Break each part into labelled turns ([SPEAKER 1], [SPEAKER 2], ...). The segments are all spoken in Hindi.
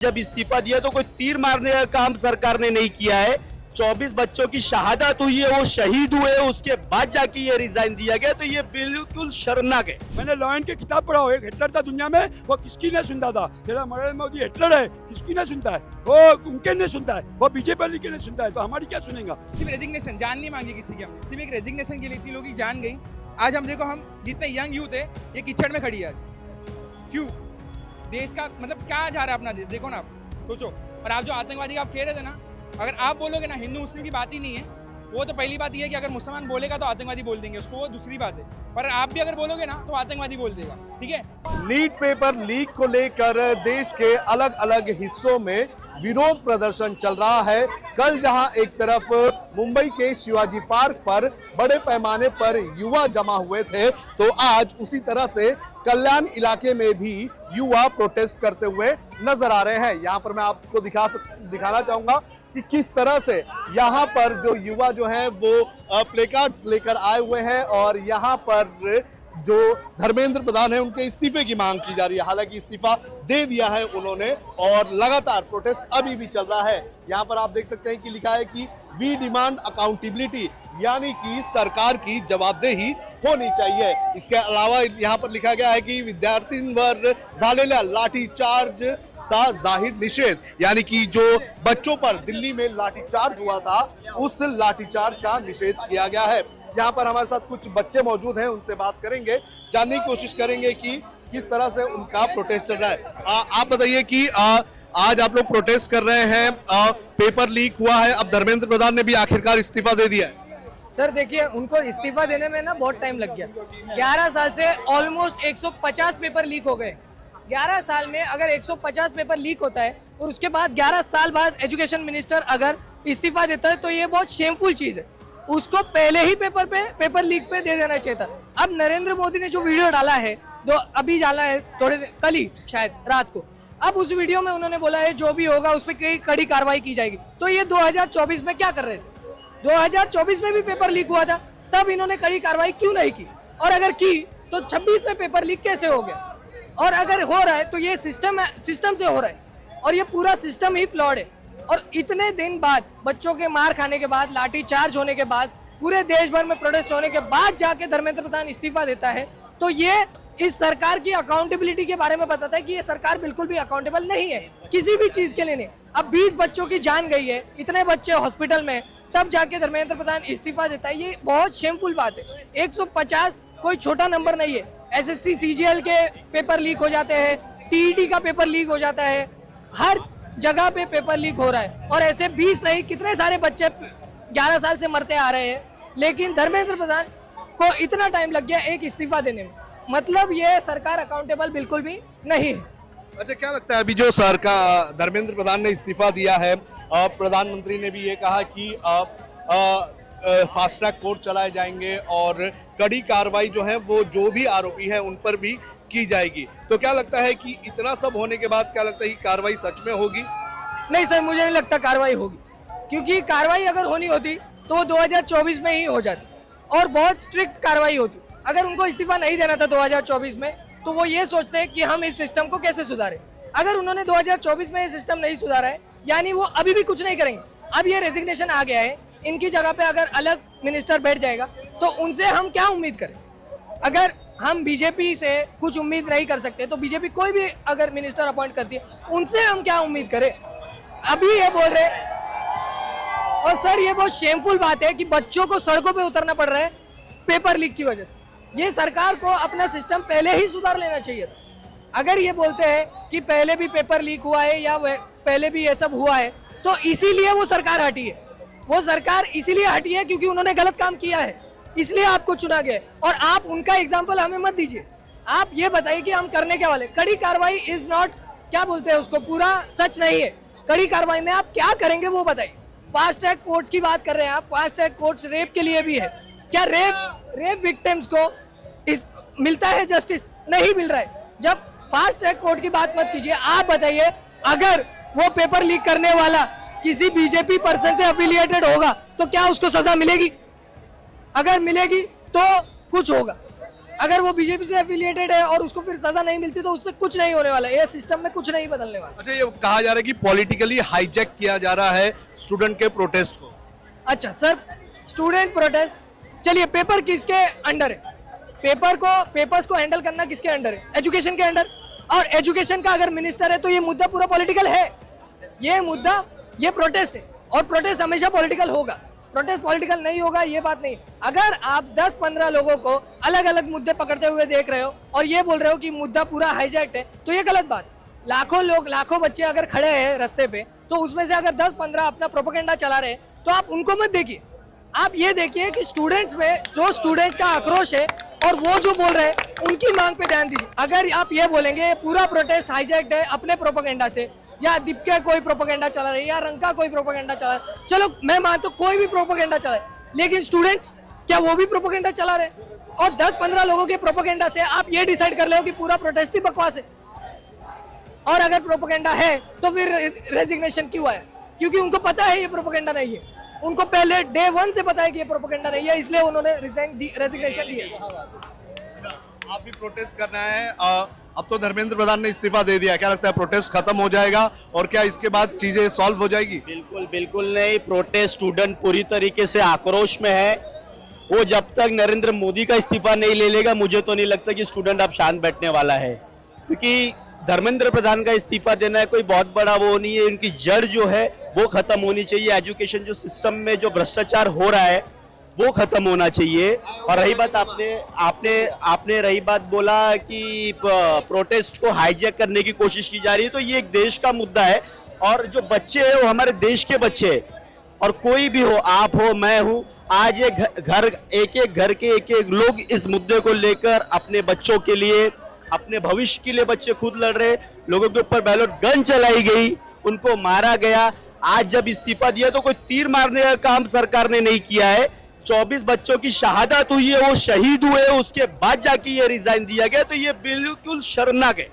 [SPEAKER 1] जब इस्तीफा दिया तो कोई तीर मारने का काम सरकार ने नहीं किया है। 24 बच्चों की शहादत हुई है, वो शहीद हुए, उसके बाद जाके ये रिजाइन दिया गया, तो ये बिल्कुल शर्मनाक है।
[SPEAKER 2] मैंने लॉयन की किताब पढ़ा हो, एक हिटलर था दुनिया में, वो किसकी नहीं सुनता था। जैसा नरेंद्र मोदी हिटलर है, किसकी नहीं सुनता है, वो उनके नहीं सुनता है, वो बीजेपी वाली के नहीं सुनता है, तो हमारी क्या सुनेगा।
[SPEAKER 3] सिर्फ रेजिग्नेशन, जान नहीं मांगी किसी की हमने, सिर्फ एक रेजिग्नेशन के लिए इतनी लोगों की जान गई। आज हम देखो, हम जितने यंग यूथ है ये कीचड़ में खड़ी है आज। क्यों? देश का मतलब क्या जा रहा है अपना देश, देखो ना आप सोचो। और आप जो आतंकवादी का आप कह रहे थे ना, अगर आप बोलोगे ना हिंदू मुस्लिम की बात ही नहीं है, वो तो पहली बात ये है कि अगर मुसलमान बोलेगा तो आतंकवादी बोल देंगे उसको, वो दूसरी बात है। पर आप भी अगर बोलोगे ना तो आतंकवादी बोल देगा, ठीक है।
[SPEAKER 4] नीट पेपर लीक को लेकर देश के अलग अलग हिस्सों में विरोध प्रदर्शन चल रहा है। कल जहां एक तरफ मुंबई के शिवाजी पार्क पर बड़े पैमाने पर युवा जमा हुए थे, तो आज उसी तरह से कल्याण इलाके में भी युवा प्रोटेस्ट करते हुए नजर आ रहे हैं। यहाँ पर मैं आपको दिखाना चाहूंगा कि किस तरह से यहाँ पर जो युवा जो हैं वो प्लेकार्ड्स लेकर आए हुए हैं और यहाँ पर जो धर्मेंद्र प्रधान है उनके इस्तीफे की मांग की जा रही है। हालांकि इस्तीफा दे दिया है उन्होंने और लगातार प्रोटेस्ट अभी भी चल रहा है। यहाँ पर आप देख सकते हैं कि लिखा है कि वी डिमांड अकाउंटेबिलिटी, यानी कि सरकार की जवाबदेही होनी चाहिए। इसके अलावा यहाँ पर लिखा गया है कि विद्यार्थींवर झालेल्या लाठीचार्ज सा जाहिर निषेध, यानी कि जो बच्चों पर दिल्ली में लाठीचार्ज हुआ था उस लाठीचार्ज का निषेध किया गया है। यहाँ पर हमारे साथ कुछ बच्चे मौजूद हैं, उनसे बात करेंगे, जानने की कोशिश करेंगे कि किस तरह से उनका प्रोटेस्ट चल रहा है। आप बताइए कि आज आप लोग प्रोटेस्ट कर रहे हैं, पेपर लीक हुआ है, अब धर्मेंद्र प्रधान ने भी आखिरकार इस्तीफा दे दिया है।
[SPEAKER 5] सर देखिए, उनको इस्तीफा देने में ना बहुत टाइम लग गया। 11 साल से ऑलमोस्ट 150 पेपर लीक हो गए। 11 साल में अगर 150 पेपर लीक होता है और उसके बाद 11 साल बाद एजुकेशन मिनिस्टर अगर इस्तीफा देता है तो ये बहुत शेमफुल चीज है। उसको पहले ही पेपर लीक पे दे देना चाहिए था। अब नरेंद्र मोदी ने जो वीडियो डाला है, जो अभी डाला है कल ही शायद रात को, अब उस वीडियो में उन्होंने बोला है जो भी होगा उस पर कड़ी कार्रवाई की जाएगी। तो ये 2024 में क्या कर रहे थे? 2024 में भी पेपर लीक हुआ था, तब इन्होंने कड़ी कार्रवाई क्यों नहीं की? और अगर की तो 26 में पेपर लीक कैसे हो गया? और अगर हो रहा है तो ये सिस्टम से हो रहा है और ये पूरा सिस्टम ही फ्लॉड है। और इतने दिन बाद, बच्चों के मार खाने के बाद, लाठी चार्ज होने के बाद, पूरे देश भर में प्रोटेस्ट होने के बाद जाके धर्मेंद्र प्रधान इस्तीफा देता है, तो ये इस सरकार की अकाउंटेबिलिटी के बारे में बताता है कि ये सरकार बिल्कुल भी अकाउंटेबल नहीं है किसी भी चीज के लिए नहीं। अब 20 बच्चों की जान गई है, इतने बच्चे हॉस्पिटल में, तब जाके धर्मेंद्र प्रधान इस्तीफा देता है। ये बहुत शेमफुल बात है। 150 कोई छोटा नंबर नहीं है। एसएससी सीजीएल के पेपर लीक हो जाते हैं, टीईटी का पेपर लीक हो जाता है, हर जगह पे पेपर लीक हो रहा है। और ऐसे 20 नहीं, कितने सारे बच्चे 11 साल से मरते आ रहे हैं, लेकिन धर्मेंद्र प्रधान को इतना टाइम लग गया एक इस्तीफा देने में। मतलब ये सरकार अकाउंटेबल बिल्कुल भी नहीं है।
[SPEAKER 4] अच्छा, क्या लगता है अभी जो सरकार धर्मेंद्र प्रधान ने इस्तीफा दिया है, प्रधानमंत्री ने भी ये कहा कि फास्ट ट्रैक कोर्ट चलाए जाएंगे और कड़ी कार्रवाई जो है वो जो भी आरोपी है उन पर भी की जाएगी, तो क्या लगता है कि इतना सब होने के बाद क्या लगता है कि कार्रवाई सच में होगी?
[SPEAKER 5] नहीं सर, मुझे नहीं लगता कार्रवाई होगी, क्योंकि कार्रवाई अगर होनी होती तो वो 2024 में ही हो जाती और बहुत स्ट्रिक्ट कार्रवाई होती। अगर उनको इस्तीफा नहीं देना था 2024 में, तो वो ये सोचते हैं कि हम इस सिस्टम को कैसे सुधारें। अगर उन्होंने 2024 में ये सिस्टम नहीं सुधारा है, यानी वो अभी भी कुछ नहीं करेंगे। अब ये रेजिग्नेशन आ गया है, इनकी जगह पे अगर अलग मिनिस्टर बैठ जाएगा तो उनसे हम क्या उम्मीद करें? अगर हम बीजेपी से कुछ उम्मीद नहीं कर सकते तो बीजेपी कोई भी अगर मिनिस्टर अपॉइंट करती है, उनसे हम क्या उम्मीद करें? अभी ये बोल रहे। और सर ये बहुत शेमफुल बात है कि बच्चों को सड़कों पे उतरना पड़ रहा है पेपर लीक की वजह से। ये सरकार को अपना सिस्टम पहले ही सुधार लेना चाहिए था। अगर ये बोलते हैं कि पहले भी पेपर लीक हुआ है या पहले भी ये सब हुआ है, तो इसीलिए वो सरकार हटी है। वो सरकार इसीलिए हटी है क्योंकि उन्होंने गलत काम किया है, इसलिए आपको चुना गया। और आप उनका एग्जाम्पल हमें मत दीजिए। आप ये बताइए कि हम करने क्या वाले। कड़ी कार्रवाई इज नॉट, क्या बोलते हैं उसको, पूरा सच नहीं है। कड़ी कार्रवाई में आप क्या करेंगे वो बताइए। फास्ट ट्रैक कोर्ट्स की बात कर रहे हैं आप, फास्ट ट्रैक कोर्ट्स रेप के लिए भी है क्या? रेप विक्टिम्स को मिलता है जस्टिस? नहीं मिल रहा है। जब फास्ट ट्रैक कोर्ट की बात मत कीजिए, आप बताइए अगर वो पेपर लीक करने वाला किसी बीजेपी पर्सन से एफिलिएटेड होगा तो क्या उसको सजा मिलेगी? अगर मिलेगी तो कुछ होगा, अगर वो बीजेपी से एफिलिएटेड है और उसको फिर सजा नहीं मिलती तो उससे कुछ नहीं होने वाला, ये सिस्टम में कुछ नहीं बदलने वाला।
[SPEAKER 4] अच्छा, ये कहा जा रहा है कि पॉलिटिकली हाईजैक किया जा रहा है स्टूडेंट के प्रोटेस्ट को।
[SPEAKER 5] अच्छा सर, स्टूडेंट प्रोटेस्ट, चलिए पेपर किसके अंडर है? पेपर्स को हैंडल करना किसके अंडर है? एजुकेशन के अंडर। और एजुकेशन का अगर मिनिस्टर है तो ये मुद्दा पूरा पॉलिटिकल है। ये प्रोटेस्ट है और प्रोटेस्ट हमेशा पॉलिटिकल होगा। प्रोटेस्ट पॉलिटिकल नहीं होगा ये बात नहीं। अगर आप 10-15 लोगों को अलग अलग मुद्दे पकड़ते हुए देख रहे हो और ये बोल रहे हो कि मुद्दा पूरा हाईजैक्ट है, तो ये गलत बात। लाखों बच्चे अगर खड़े हैं रास्ते पे, तो उसमें से अगर 10-15 अपना प्रोपेगेंडा चला रहे हैं तो आप उनको मत देखिए। आप ये देखिए कि स्टूडेंट्स में जो स्टूडेंट्स का आक्रोश है और वो जो बोल रहे हैं उनकी मांग पे ध्यान दीजिए। अगर आप ये बोलेंगे पूरा प्रोटेस्ट हाईजैक्ट है अपने प्रोपेगेंडा से, या दीप का कोई प्रोपेगेंडा चला रहे, या रंग का कोई प्रोपेगेंडा चला रहे, चलो मैं मानता हूं कोई भी प्रोपेगेंडा चला रहे, लेकिन स्टूडेंट्स क्या वो भी प्रोपेगेंडा चला रहे? और 10-15 लोगों के प्रोपेगेंडा से आप ये डिसाइड कर लो कि पूरा प्रोटेस्ट ही बकवास है। और अगर प्रोपेगेंडा है तो फिर रेजिग्नेशन क्यों आया? क्योंकि उनको पता है ये प्रोपेगेंडा नहीं है। उनको पहले डे 1 से पता है कि ये प्रोपेगेंडा नहीं है, इसलिए उन्होंने रेजिग्नेशन दिया।
[SPEAKER 4] आप भी प्रोटेस्ट करना है। अब तो धर्मेंद्र प्रधान ने इस्तीफा दे दिया, क्या लगता है प्रोटेस्ट खत्म हो जाएगा और क्या इसके बाद चीजें सॉल्व हो जाएगी?
[SPEAKER 1] बिल्कुल नहीं। प्रोटेस्ट स्टूडेंट पूरी तरीके से आक्रोश में है। वो जब तक नरेंद्र मोदी का इस्तीफा नहीं ले लेगा, मुझे तो नहीं लगता कि स्टूडेंट अब शांत बैठने वाला है। क्योंकि धर्मेंद्र प्रधान का इस्तीफा देना है कोई बहुत बड़ा वो नहीं है। उनकी जड़ जो है वो खत्म होनी चाहिए। एजुकेशन जो सिस्टम में जो भ्रष्टाचार हो रहा है वो खत्म होना चाहिए। और रही बात आपने रही बात बोला कि प्रोटेस्ट को हाईजैक करने की कोशिश की जा रही है, तो ये एक देश का मुद्दा है और जो बच्चे हैं वो हमारे देश के बच्चे हैं। और कोई भी हो, आप हो, मैं हूं, आज एक एक घर के एक लोग इस मुद्दे को लेकर अपने बच्चों के लिए, अपने भविष्य के लिए बच्चे खुद लड़ रहे। लोगों के ऊपर बैलेट गन चलाई गई, उनको मारा गया। आज जब इस्तीफा दिया तो कोई तीर मारने का काम सरकार ने नहीं किया है। 24 बच्चों की शहादत हुई है, वो शहीद हुए, उसके बाद जाके ये रिजाइन दिया गया, तो ये बिल्कुल शर्मनाक है।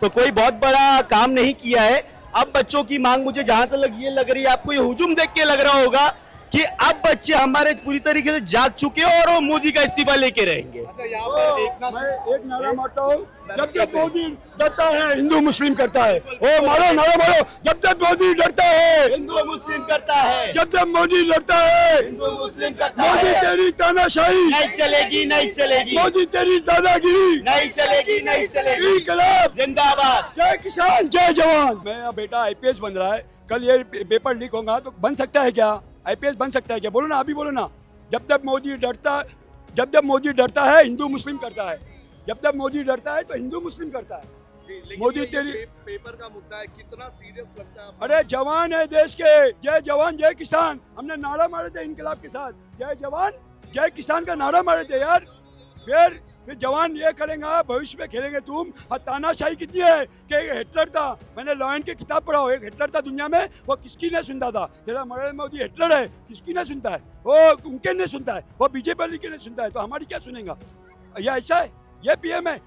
[SPEAKER 1] तो कोई बहुत बड़ा काम नहीं किया है। अब बच्चों की मांग मुझे जहां तक ये लग रही है, आपको ये हुजूम देख के लग रहा होगा कि अब बच्चे हमारे पूरी तरीके से जाग चुके हैं और वो मोदी का इस्तीफा लेके रहेंगे।
[SPEAKER 4] अच्छा, यहाँ पर
[SPEAKER 2] मैं एक नारा मारता हूँ, जब जब मोदी डरता है हिंदू मुस्लिम करता है। ओ मारो नारा मारो, जब जब मोदी डरता है
[SPEAKER 1] हिंदू मुस्लिम करता है,
[SPEAKER 2] जब जब मोदी डरता है
[SPEAKER 1] हिंदू मुस्लिम करता
[SPEAKER 2] मोदी
[SPEAKER 1] है।
[SPEAKER 2] तेरी तानाशाही
[SPEAKER 1] नहीं चलेगी, नहीं चलेगी,
[SPEAKER 2] मोदी तेरी दादागिरी
[SPEAKER 1] नहीं चलेगी, नहीं चलेगी।
[SPEAKER 2] इनकलाब
[SPEAKER 1] जिंदाबाद।
[SPEAKER 2] जय किसान जय जवान। मेरा बेटा आईपीएस बन रहा है, कल ये पेपर लीक होगा तो बन सकता है क्या? आईपीएस बन सकता है क्या? बोलो ना, अभी बोलो ना। जब जब मोदी डरता है हिंदू मुस्लिम करता है। जब जब मोदी डरता है तो हिंदू मुस्लिम करता है। मोदी तेरी
[SPEAKER 4] पेपर का मुद्दा है, कितना सीरियस लगता है आपको?
[SPEAKER 2] अरे जवान है देश के, जय जवान जय किसान। हमने नारा मारे थे इनकलाब के साथ, जय जवान जय किसान का नारा मारे थे यार। फिर जवान ये करेगा, भविष्य में खेलेंगे तुम। और तानाशाही कितनी है कि हिटलर था, मैंने लॉयन की किताब पढ़ा, एक हिटलर था दुनिया में, वो किसकी नहीं सुनता था। जैसा नरेंद्र मोदी हिटलर है, किसकी नहीं सुनता है? वो उनके नहीं सुनता है, वो बीजेपी वाली के नहीं सुनता है, तो हमारी क्या सुनेगा? ये ऐसा है, ये पीएम है।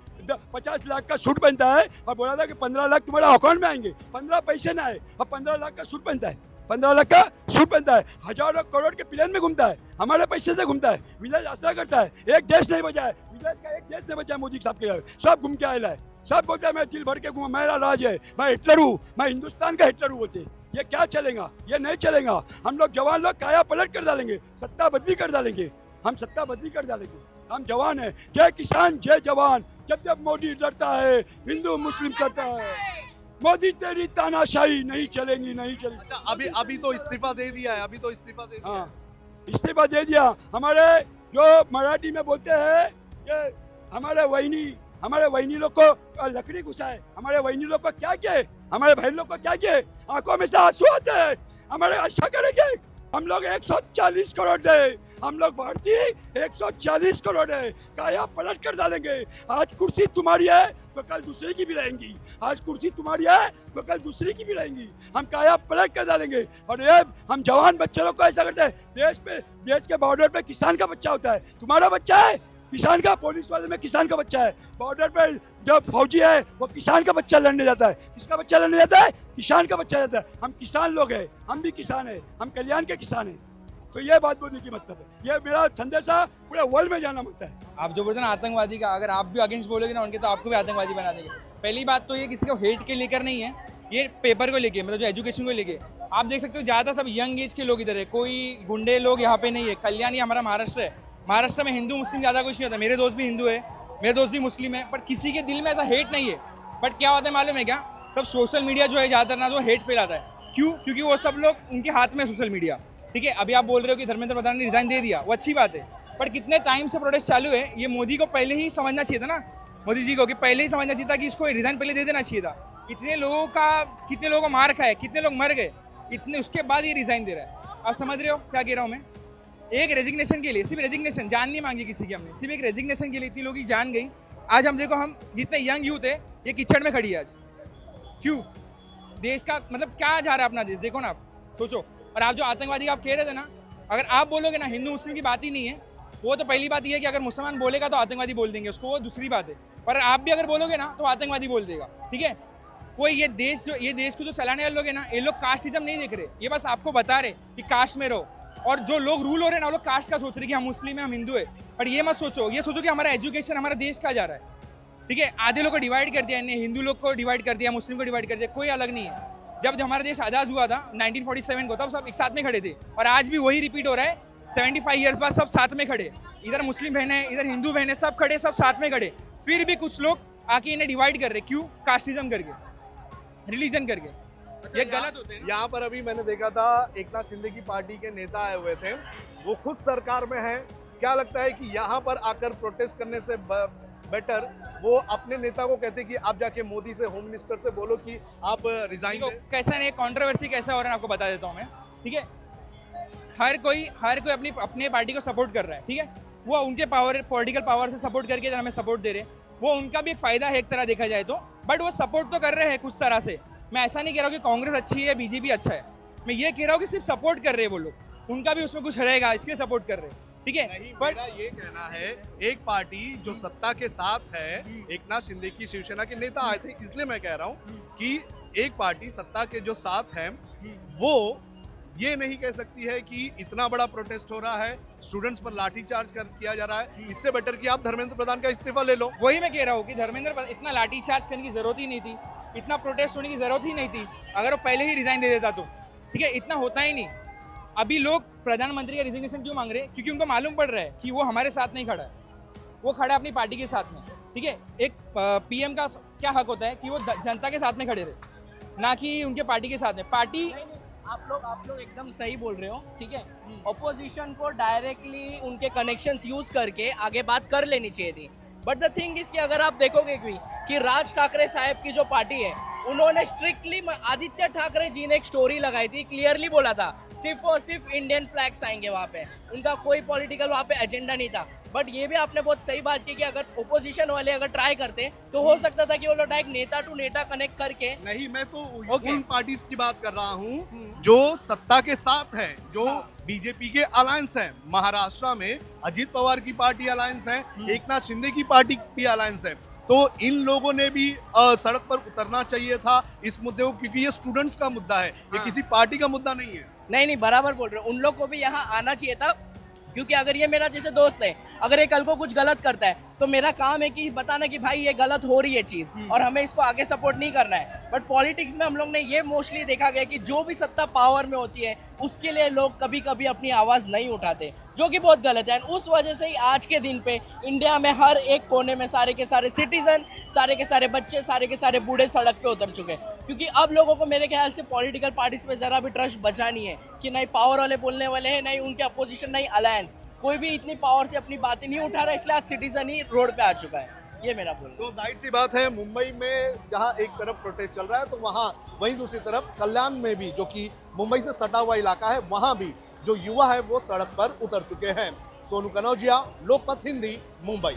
[SPEAKER 2] 50 लाख का सूट पहनता है और बोला था कि 15 लाख तुम्हारे अकाउंट में आएंगे। 15 पैसे ना आए और 15 लाख का सूट पहनता है। 15 लाख का सूट पहनता है, हजारों करोड़ के प्लेन में घूमता है, हमारे पैसे से घूमता है, विदेश यात्रा करता है। एक देश नहीं बचा है, विदेश का एक देश नहीं बचा है मोदी साहब के घर, सब घूम के आया है। सब बोलते हैं मैं दिल भर के घूमा, मेरा राज है, मैं हिटलर हूँ, मैं हिंदुस्तान का हिटलर हूँ बोलते। ये क्या चलेगा? ये नहीं चलेगा। हम लोग जवान लोग काया पलट कर डालेंगे, सत्ता बदली कर डालेंगे। हम सत्ता बदली कर डालेंगे। हम जवान है, जय किसान जय जवान। जब जब मोदी डरता है हिंदू मुस्लिम करता है। मोदी तेरी तानाशाही नहीं चलेगी, नहीं चलेगी।
[SPEAKER 4] अच्छा, अभी तो इस्तीफा दे दिया है,
[SPEAKER 2] हाँ, इस्तीफा दे दिया। हमारे जो मराठी में बोलते हैं कि हमारे वहीनी लोग को लकड़ी घुसा है, हमारे वहीनी लोग को क्या किए, हमारे भाई लोग को क्या किए, आंखों में से आंसू आते हैं। हमारे अच्छा करेंगे, हम लोग 140 करोड़ दे, हम लोग भारतीय 140 करोड़ है, काया पलट कर डालेंगे। आज कुर्सी तुम्हारी है तो कल दूसरे की भी रहेंगी, आज कुर्सी तुम्हारी है तो कल दूसरे की भी रहेंगी। हम काया पलट कर डालेंगे। और ये हम जवान बच्चे लोग को ऐसा करते हैं, देश के बॉर्डर पे किसान का बच्चा होता है, तुम्हारा बच्चा है किसान का, पुलिस वाले में किसान का बच्चा है, बॉर्डर पे जो फौजी है वो किसान का बच्चा लड़ने जाता है। किसका बच्चा लड़ने जाता है? किसान का बच्चा जाता है। हम किसान लोग हैं, हम भी किसान हैं, हम कल्याण के किसान हैं। तो ये बात बोलने की मतलब है, ये मेरा संदेशा पूरे वर्ल्ड में जाना मत है।
[SPEAKER 3] आप जो बोलते हैं ना आतंकवादी का, अगर आप भी अगेंस्ट बोलोगे ना उनके, तो आपको भी आतंकवादी बना देंगे। पहली बात तो ये किसी को हेट के लेकर नहीं है, ये पेपर को लेके, मतलब जो एजुकेशन को लेके। आप देख सकते हो ज़्यादा सब यंग एज के लोग इधर है, कोई गुंडे लोग यहाँ पे नहीं है। कल्याणी हमारा महाराष्ट्र है, महाराष्ट्र में हिंदू मुस्लिम ज़्यादा कुछ नहीं होता। मेरे दोस्त भी हिंदू है, मेरे दोस्त भी मुस्लिम है, पर किसी के दिल में ऐसा हेट नहीं है। बट क्या होता है मालूम है क्या, सब सोशल मीडिया जो है ज़्यादातर ना, जो हेट फैलाता है। क्यों? क्योंकि वो सब लोग उनके हाथ में सोशल मीडिया, ठीक है। अभी आप बोल रहे हो कि धर्मेंद्र प्रधान ने रिजाइन दे दिया, वो अच्छी बात है, पर कितने टाइम से प्रोटेस्ट चालू है, ये मोदी को पहले ही समझना चाहिए था ना, मोदी जी को, कि पहले ही समझना चाहिए था कि इसको रिजाइन पहले दे देना चाहिए था। कितने लोगों को मार खाए, कितने लोग मर गए, इतने उसके बाद ये रिजाइन दे रहा है। आप समझ रहे हो क्या कह रहा हूँ मैं? एक रेजिग्नेशन के लिए, सिर्फ रेजिग्नेशन, जान नहीं मांगी किसी की हमने, सिर्फ एक रेजिग्नेशन के लिए इतनी लोग की जान गई। आज हम देखो, हम जितने यंग यूथ है ये कीचड़ में खड़ी है आज। क्यों? देश का मतलब क्या जा रहा है अपना देश, देखो ना आप, सोचो। और आप जो आतंकवादी का आप कह रहे थे ना, अगर आप बोलोगे ना हिंदू मुस्लिम की बात ही नहीं है, वो तो पहली बात ये है कि अगर मुसलमान बोलेगा तो आतंकवादी बोल देंगे उसको, वो दूसरी बात है। पर आप भी अगर बोलोगे ना तो आतंकवादी बोल देगा, ठीक है। कोई ये देश को जो चलाने वाले लोग हैं ना, ये लोग कास्टिज्म नहीं देख रहे, ये बस आपको बता रहे कि कास्ट में रहो। और जो लोग रूल हो रहे हैं ना, वो लोग कास्ट का सोच रहे कि हम मुस्लिम हैं, हम हिंदू है। पर ये मत सोचो, ये सोचो कि हमारा एजुकेशन, हमारा देश कहाँ जा रहा है, ठीक है। आधे लोग को डिवाइड कर दिया इन्हें, हिंदू लोग को डिवाइड कर दिया, मुस्लिम को डिवाइड कर दिया, कोई अलग नहीं है। जब हमारा देश आज़ाद हुआ था 1947 को, तब सब एक साथ में खड़े थे, और आज भी वही रिपीट हो रहा है 75 ईयर्स बाद, सब साथ में खड़े। इधर मुस्लिम बहने, इधर हिंदू बहने, सब खड़े, सब साथ में खड़े। फिर भी कुछ लोग आके इन्हें डिवाइड कर रहे, क्यों? कास्टिज्म करके, रिलीजन करके। ये गलत होते हैं।
[SPEAKER 4] यहाँ पर अभी मैंने देखा था एकनाथ शिंदे की पार्टी के नेता आए हुए थे, वो खुद सरकार में हैं। क्या लगता है कि यहाँ पर आकर प्रोटेस्ट करने से बेटर वो अपने नेता को कहते कि आप जाके मोदी से, होम मिनिस्टर से बोलो कि आप रिजाइन दें?
[SPEAKER 3] कैसा नहीं, कंट्रोवर्सी कैसा हो रहा है आपको बता देता हूँ मैं, ठीक है। हर कोई अपने पार्टी को सपोर्ट कर रहा है, ठीक है। वो उनके पॉलिटिकल पावर से सपोर्ट करके हमें सपोर्ट दे रहे हैं, वो उनका भी एक फायदा है एक तरह देखा जाए तो। बट वो सपोर्ट तो कर रहे हैं कुछ तरह से। मैं ऐसा नहीं कह रहा हूँ कि कांग्रेस अच्छी है, बीजेपी अच्छा है, मैं ये कह रहा हूँ कि सिर्फ सपोर्ट कर रहे हैं वो लोग, उनका भी उसमें कुछ रहेगा, इसलिए सपोर्ट कर रहे हैं, ठीक है।
[SPEAKER 4] बट मेरा ये कहना है, एक पार्टी जो सत्ता के साथ है, एकनाथ शिंदे की शिवसेना के नेता आए थे, इसलिए मैं कह रहा हूँ कि एक पार्टी सत्ता के जो साथ है, वो ये नहीं कह सकती है कि इतना बड़ा प्रोटेस्ट हो रहा है, स्टूडेंट्स पर लाठीचार्ज किया जा रहा है, इससे बेटर कि आप धर्मेंद्र प्रधान का इस्तीफा ले लो।
[SPEAKER 3] वही मैं कह रहा हूँ कि धर्मेंद्र इतना लाठीचार्ज करने की जरूरत ही नहीं थी, इतना प्रोटेस्ट होने की जरूरत ही नहीं थी, अगर वो पहले ही रिजाइन दे देता तो, ठीक है। इतना होता ही नहीं। अभी लोग प्रधानमंत्री का रिजिग्नेशन क्यों मांग रहे हैं? क्योंकि उनको मालूम पड़ रहा है कि वो हमारे साथ नहीं खड़ा है, वो खड़ा है अपनी पार्टी के साथ में, ठीक है। एक पीएम का क्या हक होता है कि वो जनता के साथ में खड़े रहे, ना कि उनके पार्टी के साथ में। पार्टी
[SPEAKER 5] आप लोग एकदम सही बोल रहे हो, ठीक है। ऑपोजिशन को डायरेक्टली उनके कनेक्शंस यूज करके आगे बात कर लेनी चाहिए थी। बट द थिंग इज कि अगर आप देखोगे कि राज ठाकरे साहब की जो पार्टी है, उन्होंने स्ट्रिक्टली, आदित्य ठाकरे जी ने एक स्टोरी लगाई थी, क्लियरली बोला था सिर्फ और सिर्फ इंडियन फ्लैग्स आएंगे वहाँ पे, उनका कोई पॉलिटिकल वहाँ पे एजेंडा नहीं था। बट ये भी आपने बहुत सही बात की कि अगर ओपोजिशन वाले अगर ट्राई करते तो हो सकता था कि वो लोग डायरेक्ट नेता टू नेता कनेक्ट करके।
[SPEAKER 4] नहीं, मैं तो उन पार्टीज की बात कर रहा हूँ जो सत्ता के साथ है, जो बीजेपी के अलायंस है। महाराष्ट्र में अजीत पवार की पार्टी अलायंस है, एकनाथ शिंदे की पार्टी भी अलायंस है। तो इन लोगों ने भी सड़क पर उतरना चाहिए था इस मुद्दे को, क्योंकि ये स्टूडेंट्स का मुद्दा है, ये किसी पार्टी का मुद्दा नहीं है।
[SPEAKER 5] नहीं, बराबर बोल रहे हो, उन लोग को भी यहाँ आना चाहिए था। क्योंकि अगर ये मेरा जैसे दोस्त है, अगर ये कल को कुछ गलत करता है तो मेरा काम है कि बताना कि भाई ये गलत हो रही है चीज़ और हमें इसको आगे सपोर्ट नहीं करना है। बट पॉलिटिक्स में हम लोग ने ये मोस्टली देखा गया कि जो भी सत्ता पावर में होती है उसके लिए लोग कभी कभी अपनी आवाज़ नहीं उठाते, जो कि बहुत गलत है। उस वजह से ही आज के दिन पे इंडिया में हर एक कोने में सारे के सारे सिटीजन, सारे के सारे बच्चे, सारे के सारे बूढ़े सड़क पे उतर चुके हैं। क्योंकि अब लोगों को मेरे ख्याल से पॉलिटिकल पार्टीज पे ज़रा भी ट्रस्ट बचा नहीं है कि नहीं पावर वाले बोलने वाले हैं, नहीं उनके अपोजिशन, नहीं अलायंस, कोई भी इतनी पावर से अपनी बातें नहीं उठा रहा है। इसलिए आज सिटीजन ही रोड पे आ चुका है, ये मेरा बोलना।
[SPEAKER 4] तो जाहिर सी बात है, मुंबई में जहां एक तरफ प्रोटेस्ट चल रहा है तो वहां वहीं दूसरी तरफ कल्याण में भी, जो कि मुंबई से सटा हुआ इलाका है, वहां भी जो युवा है वो सड़क पर उतर चुके हैं। सोनू कनौजिया, लोकमत हिंदी, मुंबई।